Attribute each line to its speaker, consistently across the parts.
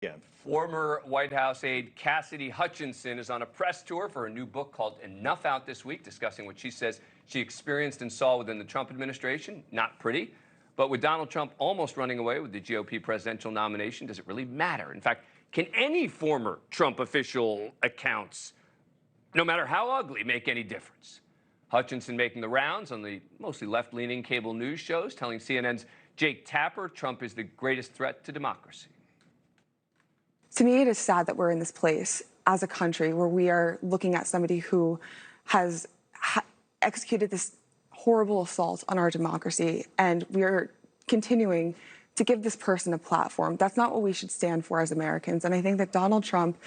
Speaker 1: Yeah.
Speaker 2: Former White House aide Cassidy Hutchinson is on a press tour for a new book called Enough out this week, discussing what she says she experienced and saw within the Trump administration. Not pretty. But with Donald Trump almost running away with the GOP presidential nomination, does it really matter? In fact, can any former Trump official accounts, no matter how ugly, make any difference? Hutchinson making the rounds on the mostly left-leaning cable news shows, telling CNN's Jake Tapper Trump is the greatest threat to democracy.
Speaker 3: To me, it is sad that we're in this place as a country where we are looking at somebody who has executed this horrible assault on our democracy, and we are continuing to give this person a platform. That's not what we should stand for as Americans. And I think that Donald Trump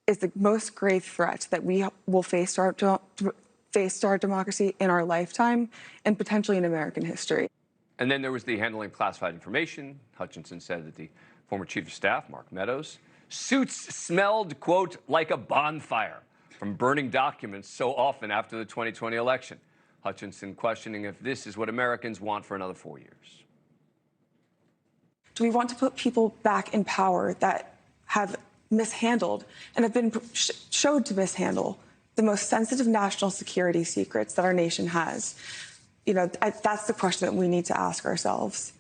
Speaker 3: is the most grave threat that we will face to our democracy in our lifetime and potentially in American history.
Speaker 2: And then there was the handling of classified information. Hutchinson said that the former chief of staff, Mark Meadows, suits smelled, quote, like a bonfire from burning documents so often after the 2020 election. Hutchinson questioning if this is what Americans want for another 4 years.
Speaker 3: Do we want to put people back in power that have mishandled and have been showed to mishandle the most sensitive national security secrets that our nation has? You know, that's the question that we need to ask ourselves.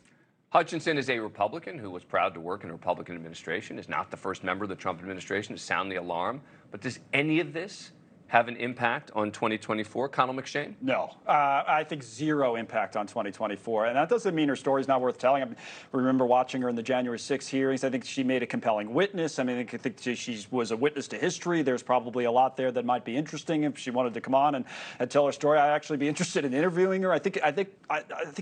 Speaker 2: Hutchinson is a Republican who was proud to work in a Republican administration, is not the first member of the Trump administration to sound the alarm. But does any of this have an impact on 2024? Connell McShane?
Speaker 4: No, I think zero impact on 2024. And that doesn't mean her story's not worth telling. I remember watching her in the January 6th hearings. I think she made a compelling witness. I mean, I think she was a witness to history. There's probably a lot there that might be interesting if she wanted to come on and tell her story. I'd actually be interested in interviewing her. I think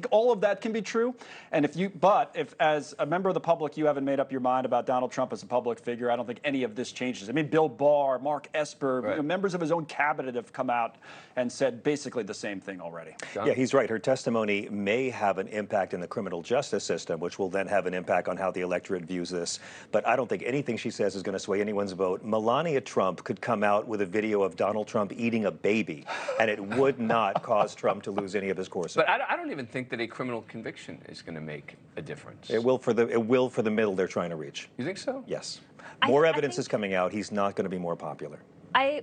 Speaker 4: all of that can be true. And if as a member of the public you haven't made up your mind about Donald Trump as a public figure, I don't think any of this changes. I mean, Bill Barr, Mark Esper,
Speaker 2: right,
Speaker 4: members of his own cabinet have come out and said basically the same thing already.
Speaker 2: John?
Speaker 1: Yeah, he's right. Her testimony may have an impact in the criminal justice system, which will then have an impact on how the electorate views this. But I don't think anything she says is going to sway anyone's vote. Melania Trump could come out with a video of Donald Trump eating a baby, and it would not cause Trump to lose any of his course.
Speaker 2: But I don't even think that a criminal conviction is going to make a difference.
Speaker 1: It will for the middle they're trying to reach.
Speaker 2: You think so?
Speaker 1: Yes. More evidence is coming out. He's not going to be more popular.
Speaker 5: I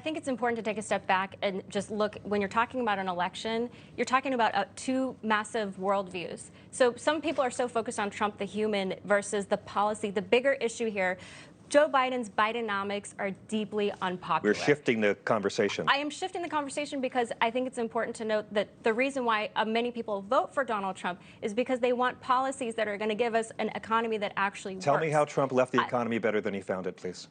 Speaker 5: think it's important to take a step back and just look, when you're talking about an election, you're talking about two massive worldviews. So some people are so focused on Trump the human versus the policy. The bigger issue here, Joe Biden's Bidenomics are deeply unpopular.
Speaker 1: We're shifting the conversation.
Speaker 5: I am shifting the conversation because I think it's important to note that the reason why many people vote for Donald Trump is because they want policies that are going to give us an economy that actually works.
Speaker 1: Tell me how Trump left the economy better than he found it, please.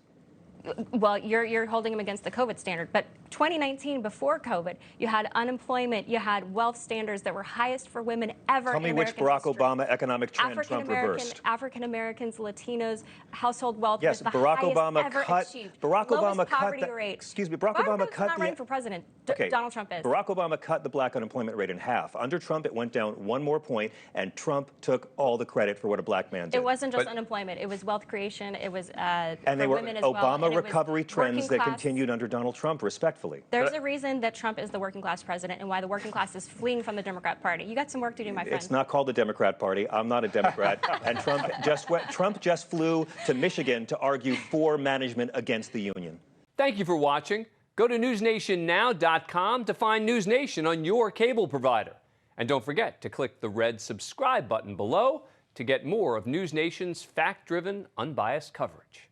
Speaker 5: Well, you're holding him against the COVID standard. But 2019, before COVID, you had unemployment, you had wealth standards that were highest for women ever in American history.
Speaker 1: Tell me which Barack Obama economic trend Trump reversed.
Speaker 5: African Americans, Latinos, household wealth
Speaker 1: yes,
Speaker 5: was the
Speaker 1: Barack
Speaker 5: highest
Speaker 1: Obama
Speaker 5: ever
Speaker 1: cut.
Speaker 5: achieved.
Speaker 1: Barack
Speaker 5: Lowest
Speaker 1: Obama
Speaker 5: poverty
Speaker 1: cut.
Speaker 5: rate.
Speaker 1: Excuse me, Barack Obama cut
Speaker 5: not running for president.
Speaker 1: Okay,
Speaker 5: Donald Trump is.
Speaker 1: Barack Obama cut the black unemployment rate in half. Under Trump, it went down one more point, and Trump took all the credit for what a black man did.
Speaker 5: It wasn't just unemployment; it was wealth creation. It was
Speaker 1: and they
Speaker 5: for
Speaker 1: were
Speaker 5: women as
Speaker 1: Obama
Speaker 5: well.
Speaker 1: recovery trends that continued under Donald Trump, respectfully.
Speaker 5: There's a reason that Trump is the working class president and why the working class is fleeing from the Democrat Party. You got some work to do, my friend.
Speaker 1: It's not called the Democrat Party. I'm not a Democrat. And Trump just flew to Michigan to argue for management against the union.
Speaker 2: Thank you for watching. Go to newsnationnow.com to find News Nation on your cable provider. And don't forget to click the red subscribe button below to get more of News Nation's fact-driven, unbiased coverage.